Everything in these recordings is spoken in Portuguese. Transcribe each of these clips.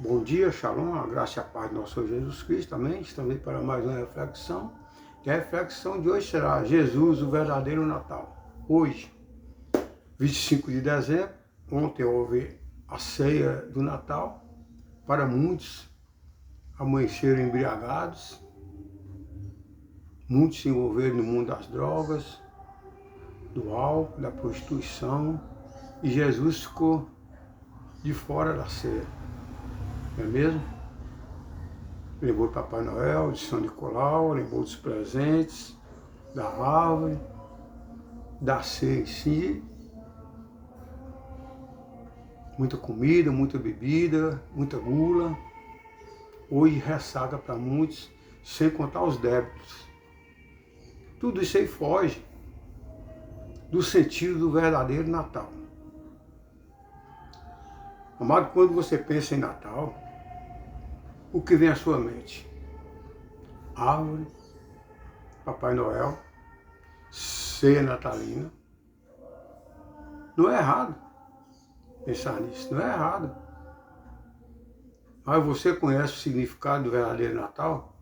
Bom dia, Shalom, a graça e a paz do nosso Senhor Jesus Cristo, amém? Estamos aí para mais uma reflexão. E a reflexão de hoje será Jesus, o verdadeiro Natal. Hoje, 25 de dezembro, ontem houve a ceia do Natal. Para muitos, amanheceram embriagados, muitos se envolveram no mundo das drogas, do álcool, da prostituição, e Jesus ficou de fora da ceia, não é mesmo? Lembrou do Papai Noel, de São Nicolau, lembrou dos presentes, da árvore, da ceia em si. Muita comida, muita bebida, muita gula. Hoje ressaca para muitos, sem contar os débitos. Tudo isso aí foge do sentido do verdadeiro Natal. Amado, quando você pensa em Natal, o que vem à sua mente? Árvore, Papai Noel, ceia natalina. Não é errado pensar nisso, não é errado. Mas você conhece o significado do verdadeiro Natal?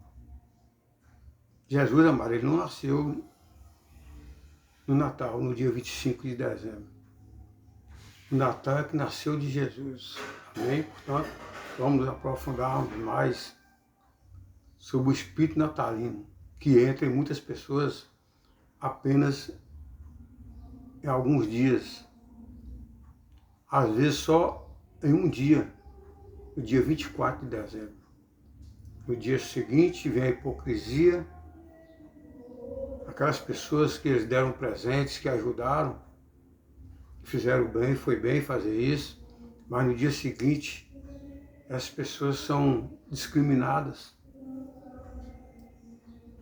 Jesus, amado, ele não nasceu no Natal, no dia 25 de dezembro. O Natal é que nasceu de Jesus. Amém? Portanto, vamos nos aprofundar mais sobre o espírito natalino, que entra em muitas pessoas apenas em alguns dias. Às vezes só em um dia, no dia 24 de dezembro. No dia seguinte vem a hipocrisia, aquelas pessoas que eles deram presentes, que ajudaram, fizeram bem fazer isso, mas no dia seguinte essas pessoas são discriminadas.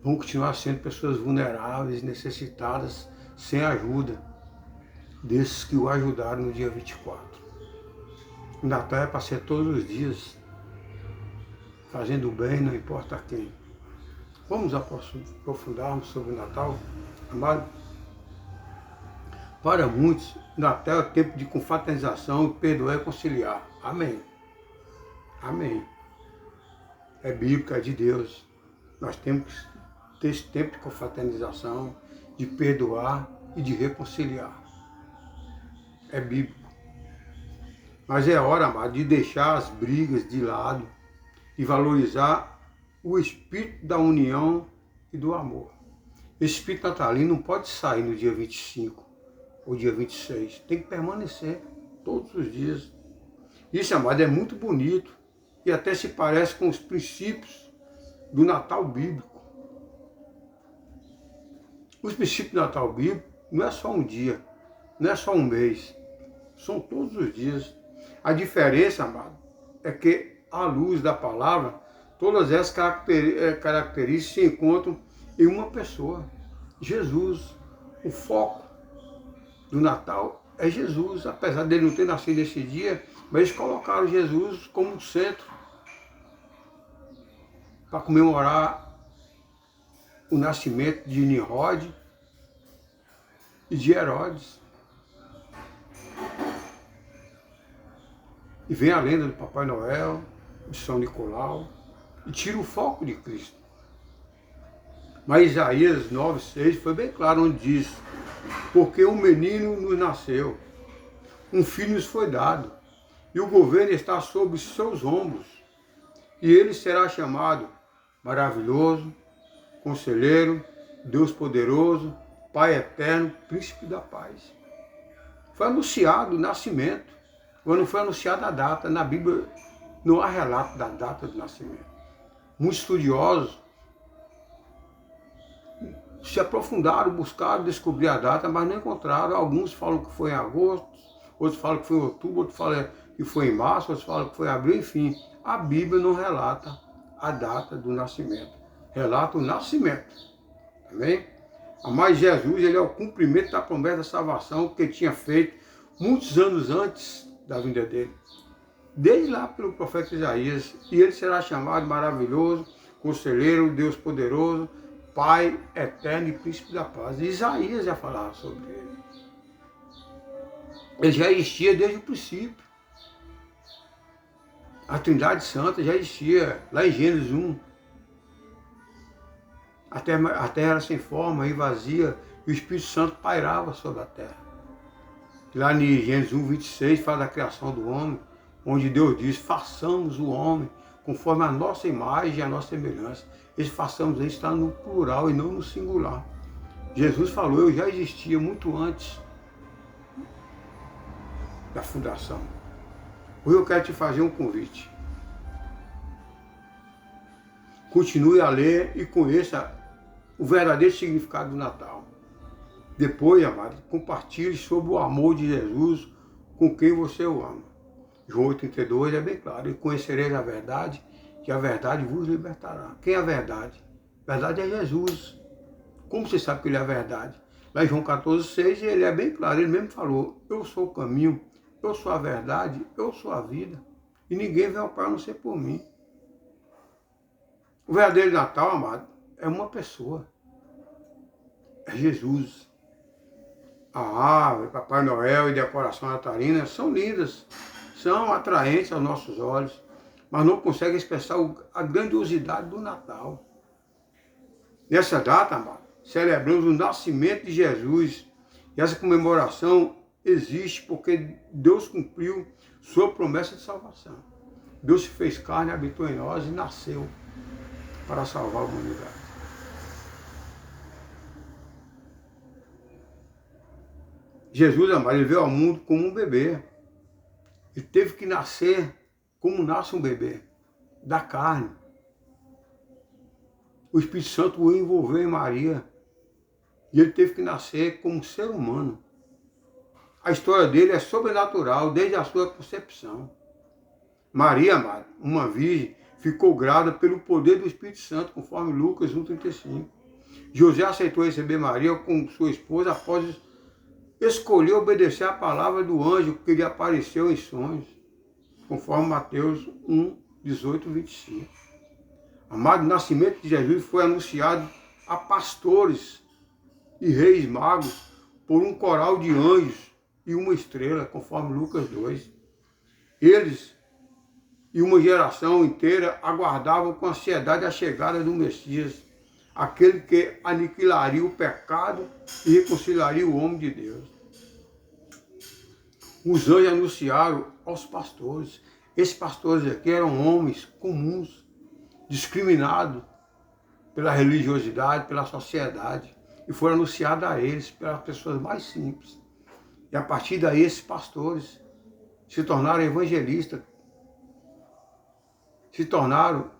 Vão continuar sendo pessoas vulneráveis, necessitadas, sem ajuda desses que o ajudaram no dia 24. O Natal é para ser todos os dias, fazendo o bem, não importa a quem. Vamos aprofundarmos sobre o Natal, amado? Para muitos, Natal é tempo de confraternização, perdoar e conciliar. Amém. Amém. É bíblico, é de Deus. Nós temos que ter esse tempo de confraternização, de perdoar e de reconciliar. É bíblico. Mas é hora, amado, de deixar as brigas de lado e valorizar o espírito da união e do amor. Esse espírito natalino não pode sair no dia 25 ou dia 26. Tem que permanecer todos os dias. Isso, amado, é muito bonito e até se parece com os princípios do Natal bíblico. Os princípios do Natal bíblico não é só um dia, não é só um mês. São todos os dias. A diferença, amado, é que à luz da palavra, todas essas características se encontram em uma pessoa, Jesus. O foco do Natal é Jesus, apesar dele não ter nascido nesse dia, mas eles colocaram Jesus como centro para comemorar o nascimento de Nimrod e de Herodes. E vem a lenda do Papai Noel, de São Nicolau, e tira o foco de Cristo. Mas Isaías 9,6 foi bem claro onde diz: porque um menino nos nasceu, um filho nos foi dado, e o governo está sobre os seus ombros, e ele será chamado Maravilhoso, Conselheiro, Deus Poderoso, Pai Eterno, Príncipe da Paz. Foi anunciado o nascimento, mas não foi anunciada a data. Na Bíblia não há relato da data do nascimento. Muitos estudiosos se aprofundaram, buscaram descobrir a data, mas não encontraram. Alguns falam que foi em agosto, outros falam que foi em outubro, outros falam que foi em março, outros falam que foi em abril, enfim. A Bíblia não relata a data do nascimento. Relata o nascimento. Amém? Mas Jesus, ele é o cumprimento da promessa da salvação que ele tinha feito muitos anos antes da vinda dele. Desde lá pelo profeta Isaías. E ele será chamado Maravilhoso, Conselheiro, Deus Poderoso, Pai Eterno e Príncipe da Paz. E Isaías já falava sobre ele. Ele já existia desde o princípio. A Trindade Santa já existia lá em Gênesis 1. A terra era sem forma e vazia e o Espírito Santo pairava sobre a terra. Lá em Gênesis 1, 26, fala da criação do homem, onde Deus diz, façamos o homem conforme a nossa imagem e a nossa semelhança. Esse façamos aí está no plural e não no singular. Jesus falou, eu já existia muito antes da fundação. Hoje eu quero te fazer um convite. Continue a ler e conheça o verdadeiro significado do Natal. Depois, amado, compartilhe sobre o amor de Jesus com quem você o ama. João 8,32 é bem claro. E conhecereis a verdade, que a verdade vos libertará. Quem é a verdade? A verdade é Jesus. Como você sabe que ele é a verdade? Lá em João 14,6 ele é bem claro. Ele mesmo falou, eu sou o caminho, eu sou a verdade, eu sou a vida. E ninguém vem ao Pai a não ser por mim. O verdadeiro Natal, amado, é uma pessoa. É Jesus. A árvore, Papai Noel e decoração natalina são lindas, são atraentes aos nossos olhos, mas não conseguem expressar a grandiosidade do Natal. Nessa data, amado, celebramos o nascimento de Jesus. E essa comemoração existe porque Deus cumpriu sua promessa de salvação. Deus se fez carne, habitou em nós e nasceu para salvar a humanidade. Jesus, amado, ele veio ao mundo como um bebê. Ele teve que nascer como nasce um bebê, da carne. O Espírito Santo o envolveu em Maria. E ele teve que nascer como ser humano. A história dele é sobrenatural desde a sua concepção. Maria, amado, uma virgem, ficou grávida pelo poder do Espírito Santo, conforme Lucas 1,35. José aceitou receber Maria como sua esposa após escolher obedecer à palavra do anjo que lhe apareceu em sonhos, conforme Mateus 1,18, 25. Amado, o nascimento de Jesus foi anunciado a pastores e reis magos por um coral de anjos e uma estrela, conforme Lucas 2. Eles e uma geração inteira aguardavam com ansiedade a chegada do Messias, aquele que aniquilaria o pecado e reconciliaria o homem de Deus. Os anjos anunciaram aos pastores. Esses pastores aqui eram homens comuns, discriminados pela religiosidade, pela sociedade, e foram anunciados a eles pelas pessoas mais simples. E a partir daí esses pastores se tornaram evangelistas, se tornaram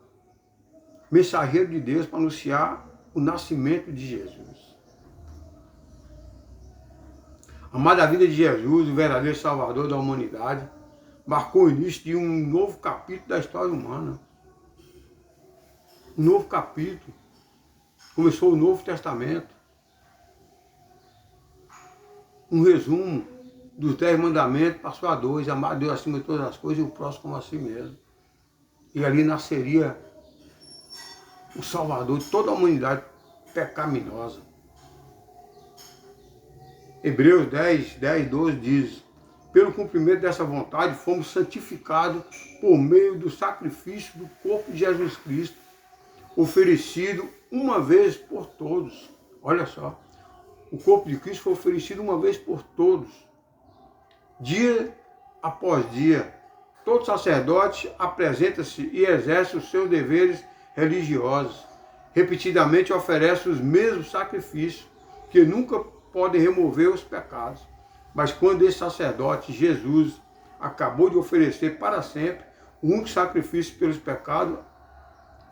mensageiros de Deus para anunciar o nascimento de Jesus. Amada, a vida de Jesus, o verdadeiro Salvador da humanidade, marcou o início de um novo capítulo da história humana. Um novo capítulo. Começou o Novo Testamento. Um resumo dos 10 mandamentos passou a 2, amar Deus acima de todas as coisas e o próximo como a si mesmo. E ali nasceria o Salvador de toda a humanidade pecaminosa. Hebreus 10, 12 diz, pelo cumprimento dessa vontade fomos santificados por meio do sacrifício do corpo de Jesus Cristo, oferecido uma vez por todos. Olha só, o corpo de Cristo foi oferecido uma vez por todos, dia após dia. Todo sacerdote apresenta-se e exerce os seus deveres religiosos. Repetidamente oferece os mesmos sacrifícios, que nunca podem remover os pecados. Mas quando esse sacerdote, Jesus, acabou de oferecer para sempre o único sacrifício pelos pecados,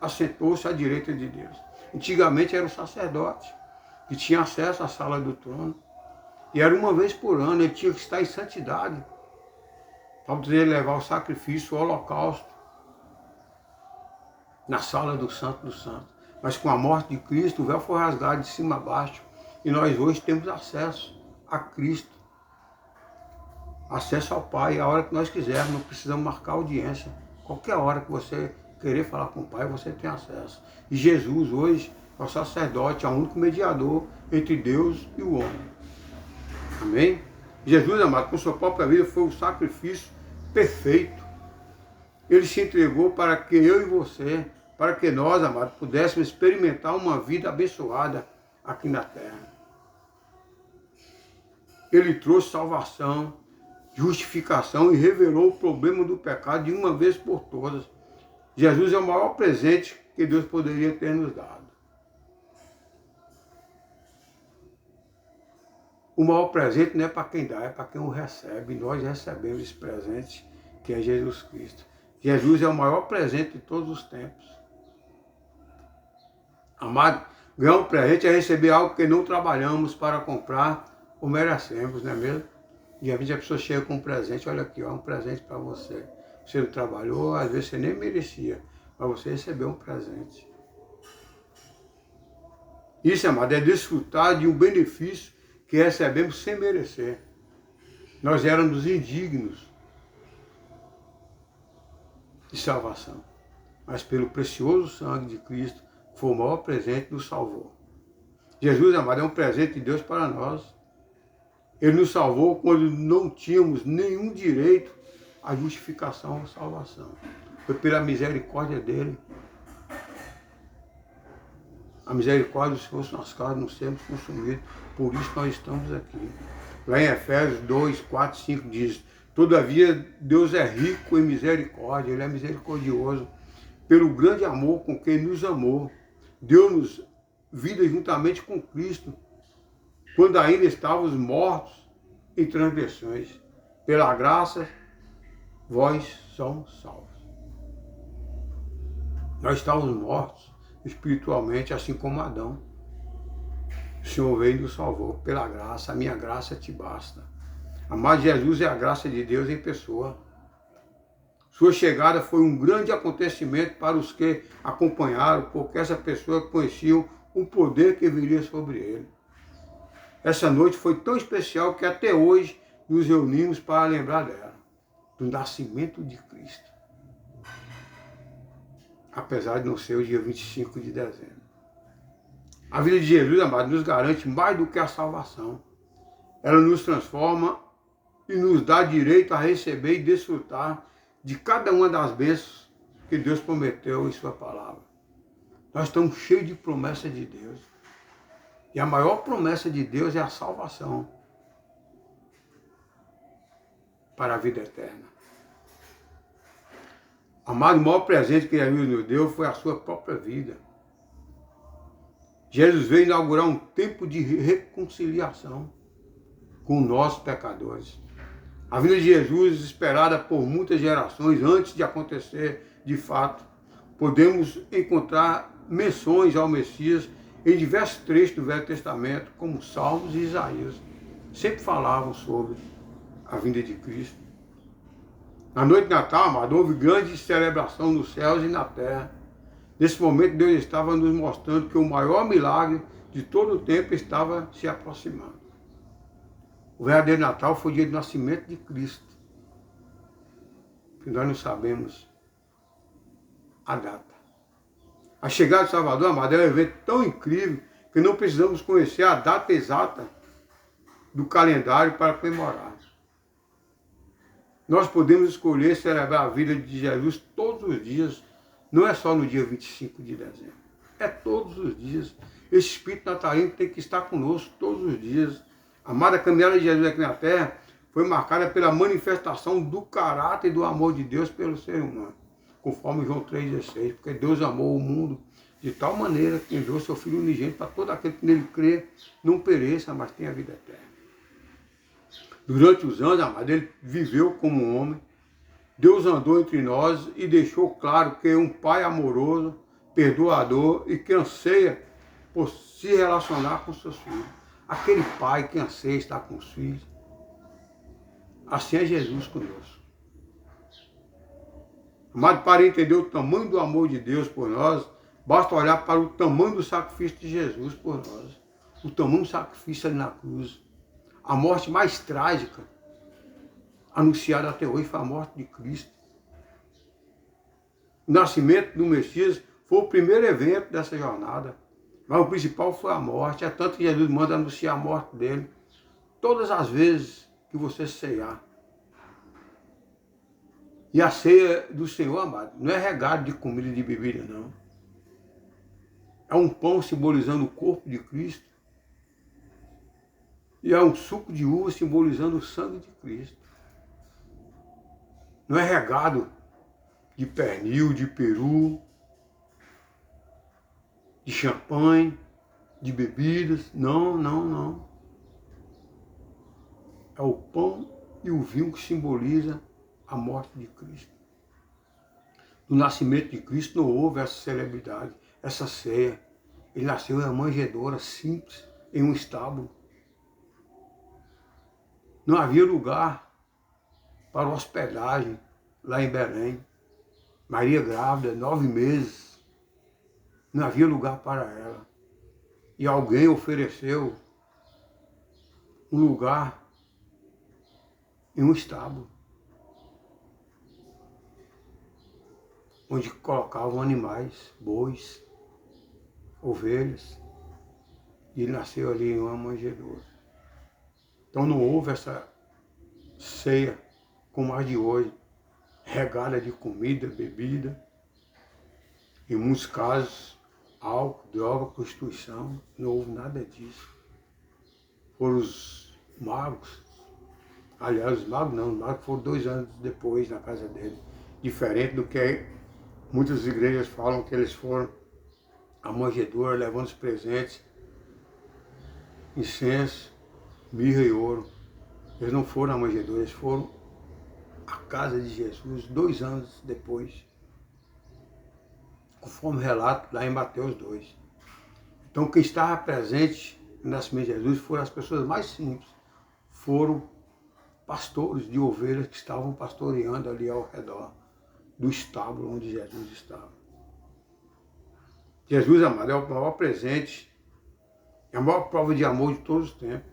assentou-se à direita de Deus. Antigamente era o sacerdote, que tinha acesso à sala do trono. E era uma vez por ano, ele tinha que estar em santidade, para poder levar o sacrifício, o holocausto, na sala do Santo dos Santos. Mas com a morte de Cristo, o véu foi rasgado de cima a baixo. E nós hoje temos acesso a Cristo. Acesso ao Pai, a hora que nós quisermos, não precisamos marcar audiência. Qualquer hora que você querer falar com o Pai, você tem acesso. E Jesus hoje é o sacerdote, é o único mediador entre Deus e o homem. Amém? Jesus, amado, com sua própria vida foi o sacrifício perfeito. Ele se entregou para que eu e você, para que nós, amados, pudéssemos experimentar uma vida abençoada aqui na terra. Ele trouxe salvação, justificação e revelou o problema do pecado de uma vez por todas. Jesus é o maior presente que Deus poderia ter nos dado. O maior presente não é para quem dá, é para quem o recebe. E nós recebemos esse presente, que é Jesus Cristo. Jesus é o maior presente de todos os tempos. Amado, ganhar um presente é receber algo que não trabalhamos para comprar ou merecemos, não é mesmo? E às vezes a pessoa chega com um presente, olha aqui, ó, um presente para você. Você não trabalhou, às vezes você nem merecia, mas você recebeu um presente. Isso, amado, é desfrutar de um benefício que recebemos sem merecer. Nós éramos indignos de salvação, mas pelo precioso sangue de Cristo, que foi o maior presente, nos salvou. Jesus, amado, é um presente de Deus para nós. Ele nos salvou quando não tínhamos nenhum direito à justificação ou salvação. Foi pela misericórdia dele. A misericórdia do Senhor, nós casos não sermos consumidos, por isso nós estamos aqui. Lá em Efésios 2, 4, 5 diz: todavia Deus é rico em misericórdia, Ele é misericordioso, pelo grande amor com que Ele nos amou. Deu-nos vida juntamente com Cristo, quando ainda estávamos mortos em transgressões. Pela graça, vós somos salvos. Nós estávamos mortos espiritualmente, assim como Adão. O Senhor veio e nos salvou. Pela graça, a minha graça te basta. Amado, Jesus é a graça de Deus em pessoa. Sua chegada foi um grande acontecimento para os que acompanharam, porque essa pessoa conhecia o poder que viria sobre ele. Essa noite foi tão especial que até hoje nos reunimos para lembrar dela, do nascimento de Cristo. Apesar de não ser o dia 25 de dezembro. A vida de Jesus, amado, nos garante mais do que a salvação. Ela nos transforma e nos dá direito a receber e desfrutar de cada uma das bênçãos que Deus prometeu em sua palavra. Nós estamos cheios de promessas de Deus. E a maior promessa de Deus é a salvação para a vida eterna. Amado, o maior presente que Jesus nos deu foi a sua própria vida. Jesus veio inaugurar um tempo de reconciliação com nós, pecadores. A vida de Jesus, esperada por muitas gerações antes de acontecer de fato, podemos encontrar menções ao Messias em diversos trechos do Velho Testamento, como Salmos e Isaías. Sempre falavam sobre a vinda de Cristo. Na noite de Natal, amado, houve grande celebração nos céus e na terra. Nesse momento, Deus estava nos mostrando que o maior milagre de todo o tempo estava se aproximando. O verdadeiro Natal foi o dia do nascimento de Cristo. Que nós não sabemos a data. A chegada de Salvador, amado, é um evento tão incrível que não precisamos conhecer a data exata do calendário para comemorar. Nós podemos escolher celebrar a vida de Jesus todos os dias, não é só no dia 25 de dezembro, é todos os dias. Esse espírito natalino tem que estar conosco todos os dias. A amada caminhada de Jesus aqui na terra foi marcada pela manifestação do caráter e do amor de Deus pelo ser humano, conforme João 3,16, porque Deus amou o mundo de tal maneira que enviou seu Filho unigênito para todo aquele que nele crê, não pereça, mas tenha vida eterna. Durante os anos, amado, ele viveu como um homem. Deus andou entre nós e deixou claro que é um pai amoroso, perdoador e que anseia por se relacionar com seus filhos. Aquele pai que anseia estar com os filhos. Assim é Jesus conosco. Amado, para entender o tamanho do amor de Deus por nós, basta olhar para o tamanho do sacrifício de Jesus por nós. O tamanho do sacrifício ali na cruz. A morte mais trágica anunciada até hoje foi a morte de Cristo. O nascimento do Messias foi o primeiro evento dessa jornada. Mas o principal foi a morte. É tanto que Jesus manda anunciar a morte dele todas as vezes que você ceiar. E a ceia do Senhor, amado, não é regado de comida e de bebida, não. É um pão simbolizando o corpo de Cristo. E é um suco de uva simbolizando o sangue de Cristo. Não é regado de pernil, de peru, de champanhe, de bebidas. Não, não, não. É o pão e o vinho que simboliza a morte de Cristo. No nascimento de Cristo não houve essa celebridade, essa ceia. Ele nasceu em uma manjedoura simples, em um estábulo. Não havia lugar para hospedagem lá em Belém. Maria grávida, 9 meses. Não havia lugar para ela. E alguém ofereceu um lugar em um estábulo, onde colocavam animais, bois, ovelhas, e ele nasceu ali em uma manjedoura. Então não houve essa ceia como a de hoje, regada de comida, bebida, em muitos casos, álcool, droga, prostituição, não houve nada disso. Foram os magos, aliás, os magos foram 2 anos depois na casa dele, diferente do que muitas igrejas falam que eles foram à manjedoura levando os presentes, incenso, mirra e ouro. Eles não foram à manjedoura, eles foram à casa de Jesus 2 anos depois, conforme relato lá em Mateus 2. Então quem estava presente no nascimento de Jesus foram as pessoas mais simples, foram pastores de ovelhas que estavam pastoreando ali ao redor do estábulo onde Jesus estava. Jesus, amado, é o maior presente, é a maior prova de amor de todos os tempos.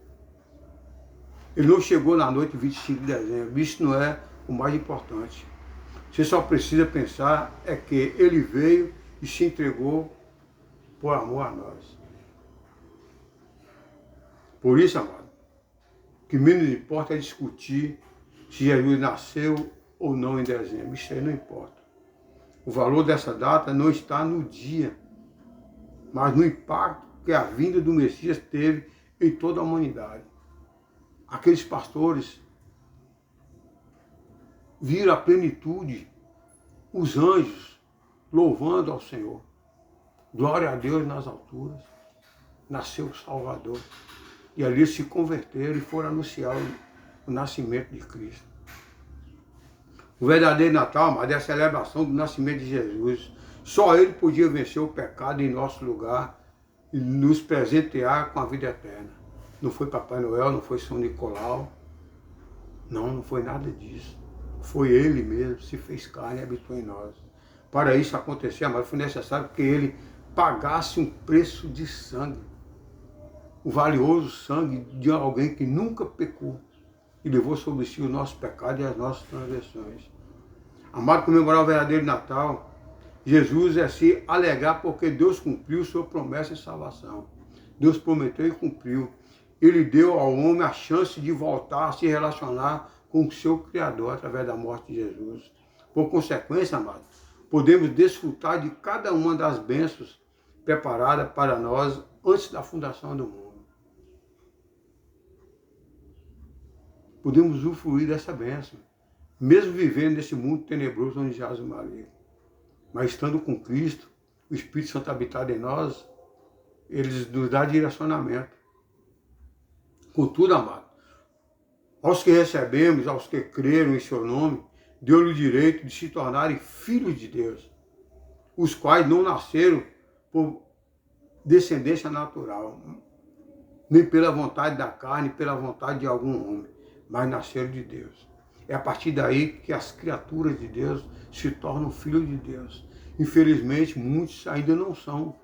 Ele não chegou na noite de 25 de dezembro, isso não é o mais importante. Você só precisa pensar é que ele veio e se entregou por amor a nós. Por isso, amado, o que menos importa é discutir se Jesus nasceu ou não em dezembro. Isso aí não importa. O valor dessa data não está no dia, mas no impacto que a vinda do Messias teve em toda a humanidade. Aqueles pastores viram a plenitude, os anjos louvando ao Senhor. Glória a Deus nas alturas. Nasceu o Salvador. E ali se converteram e foram anunciar o nascimento de Cristo. O verdadeiro Natal, amado, é a celebração do nascimento de Jesus. Só Ele podia vencer o pecado em nosso lugar e nos presentear com a vida eterna. Não foi Papai Noel, não foi São Nicolau. Não foi nada disso. Foi Ele mesmo, se fez carne e habitou em nós. Para isso acontecer, amado, foi necessário que Ele pagasse um preço de sangue. O valioso sangue de alguém que nunca pecou e levou sobre si o nosso pecado e as nossas transgressões. Amado, comemorar o verdadeiro Natal, Jesus é se alegrar porque Deus cumpriu sua promessa de salvação. Deus prometeu e cumpriu. Ele deu ao homem a chance de voltar a se relacionar com o seu Criador através da morte de Jesus. Por consequência, amado, podemos desfrutar de cada uma das bênçãos preparadas para nós antes da fundação do mundo. Podemos usufruir dessa bênção, mesmo vivendo nesse mundo tenebroso onde jaz o maligno. Mas estando com Cristo, o Espírito Santo habitado em nós, ele nos dá direcionamento. Contudo, amado, aos que recebemos, aos que creram em seu nome, deu-lhe o direito de se tornarem filhos de Deus, os quais não nasceram por descendência natural, nem pela vontade da carne, pela vontade de algum homem, mas nasceram de Deus. É a partir daí que as criaturas de Deus se tornam filhos de Deus. Infelizmente, muitos ainda não são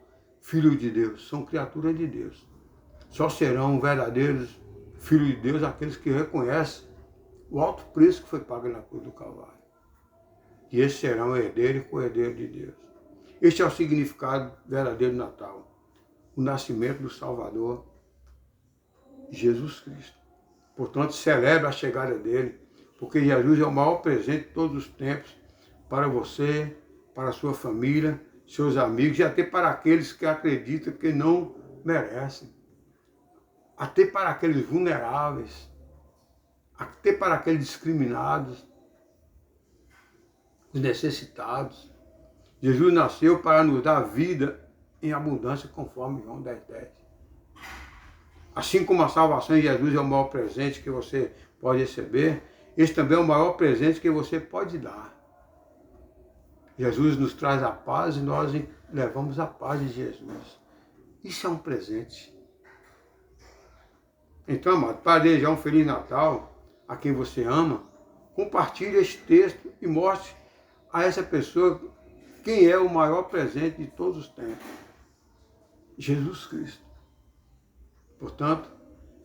filhos de Deus, são criaturas de Deus. Só serão verdadeiros filhos de Deus aqueles que reconhecem o alto preço que foi pago na cruz do Calvário. E esses serão herdeiros e co-herdeiros de Deus. Este é o significado verdadeiro do Natal. O nascimento do Salvador, Jesus Cristo. Portanto, celebra a chegada dele, Porque Jesus é o maior presente de todos os tempos para você, para a sua família, seus amigos e até para aqueles que acreditam que não merecem. Até para aqueles vulneráveis, até para aqueles discriminados, os necessitados. Jesus nasceu para nos dar vida em abundância, conforme João 10:10. Assim como a salvação em Jesus é o maior presente que você pode receber, esse também é o maior presente que você pode dar. Jesus nos traz a paz e nós levamos a paz de Jesus. Isso é um presente. Então, amado, para desejar um Feliz Natal a quem você ama, compartilhe esse texto e mostre a essa pessoa quem é o maior presente de todos os tempos. Jesus Cristo. Portanto,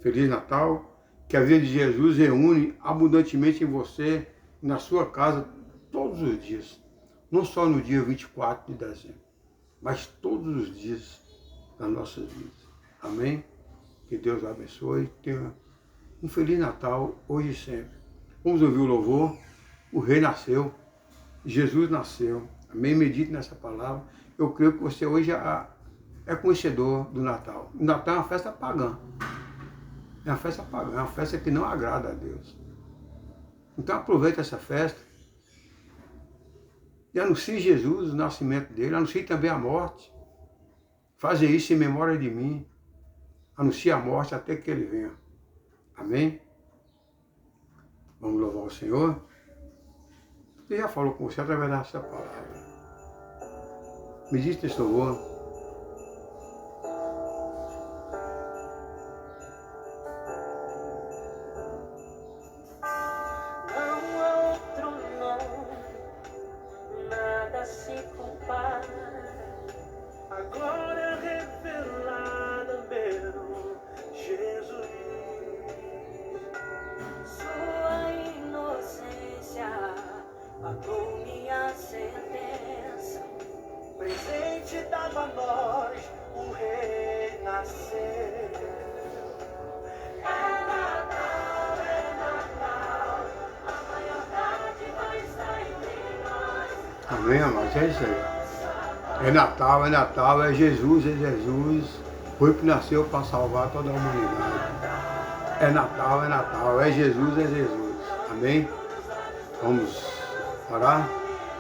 Feliz Natal, que a vida de Jesus reúne abundantemente em você e na sua casa todos os dias. Não só no dia 24 de dezembro, mas todos os dias das nossas vidas. Amém? Que Deus abençoe. Tenha um Feliz Natal hoje e sempre. Vamos ouvir o louvor. O Rei nasceu. Jesus nasceu. Amém? Medite nessa palavra. Eu creio que você hoje é conhecedor do Natal. O Natal é uma festa pagã. É uma festa pagã. É uma festa que não agrada a Deus. Então aproveite essa festa. E anuncie Jesus, o nascimento dele. Anuncie também a morte. Fazer isso em memória de mim. Anuncie a morte até que ele venha. Amém? Vamos louvar o Senhor. Ele já falou com você através dessa palavra. Medite nesse louvor. Pagou minha sentença, presente dado a nós, o Rei nasceu. É Natal, a maior dádiva está entre nós. Amém, amados? É isso aí. É Natal, é Jesus. Foi que nasceu para salvar toda a humanidade. É Natal, é Jesus. Amém? Vamos orar.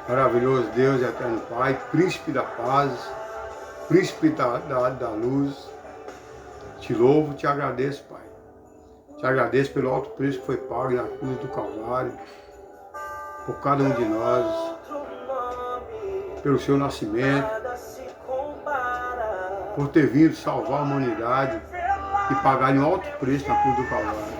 Maravilhoso Deus, eterno Pai, príncipe da paz, príncipe da luz. Te louvo, te agradeço, Pai. Te agradeço pelo alto preço que foi pago na cruz do Calvário, por cada um de nós, pelo seu nascimento, por ter vindo salvar a humanidade e pagar um alto preço na cruz do Calvário.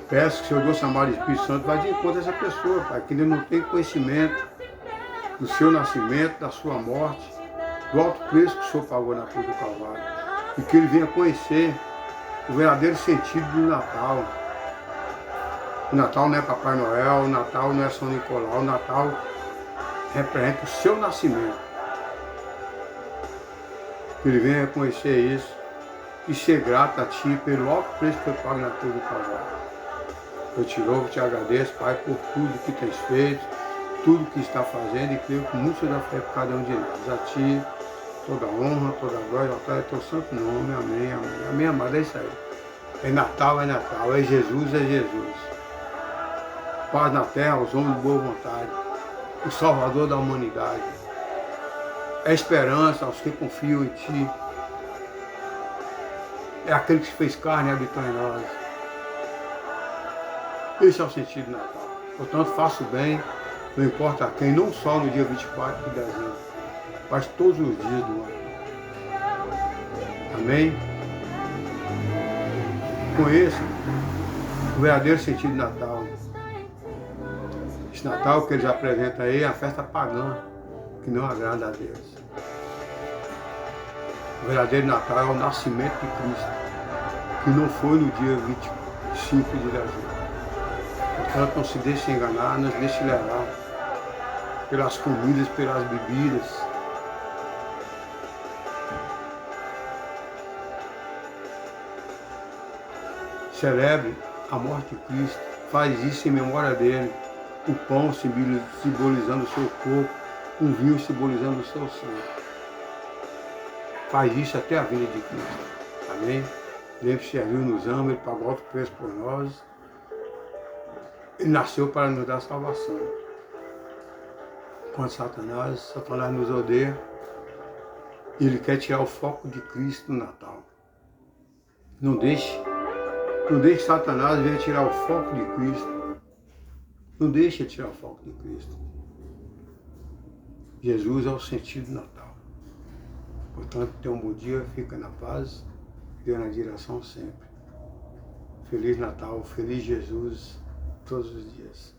Peço que o Senhor Doce Amado Espírito Santo vá de encontro a essa pessoa, Pai, que ainda não tem conhecimento do seu nascimento, da sua morte, do alto preço que o Senhor pagou na cruz do Calvário. E que ele venha conhecer o verdadeiro sentido do Natal. O Natal não é Papai Noel, o Natal não é São Nicolau, o Natal representa o seu nascimento. Que ele venha conhecer isso e ser grato a Ti pelo alto preço que foi pago na cruz do Calvário. Eu te louvo, te agradeço, Pai, por tudo que tens feito, tudo que está fazendo e creio que muito da fé por cada um de nós. A Ti, toda honra, toda glória, ao teu santo nome, amém, amém. Amém, amado, é isso aí. É Natal, é Jesus. Paz na terra aos homens de boa vontade, o Salvador da humanidade. É esperança aos que confiam em Ti. É aquele que se fez carne e habitou em nós. Esse é o sentido do Natal. Portanto, faça o bem, não importa a quem, não só no dia 24 de dezembro, mas todos os dias do ano. Amém? Conheça o verdadeiro sentido do Natal. Esse Natal que eles apresentam aí é a festa pagã, que não agrada a Deus. O verdadeiro Natal é o nascimento de Cristo, que não foi no dia 25 de dezembro. Portanto, não se deixe enganar, não se deixe levar pelas comidas, pelas bebidas. Celebre a morte de Cristo. Faz isso em memória dele. O pão simbolizando o seu corpo, o vinho simbolizando o seu sangue. Faz isso até a vinda de Cristo. Amém? Lembre-se, Jesus nos ama, Ele pagou alto preço por nós. Ele nasceu para nos dar salvação. Quando Satanás nos odeia, ele quer tirar o foco de Cristo no Natal. Não deixe Satanás vir tirar o foco de Cristo. Não deixe ele tirar o foco de Cristo. Jesus é o sentido do Natal. Portanto, tenha um bom dia, fica na paz, Deus na direção sempre. Feliz Natal, feliz Jesus, todos os dias.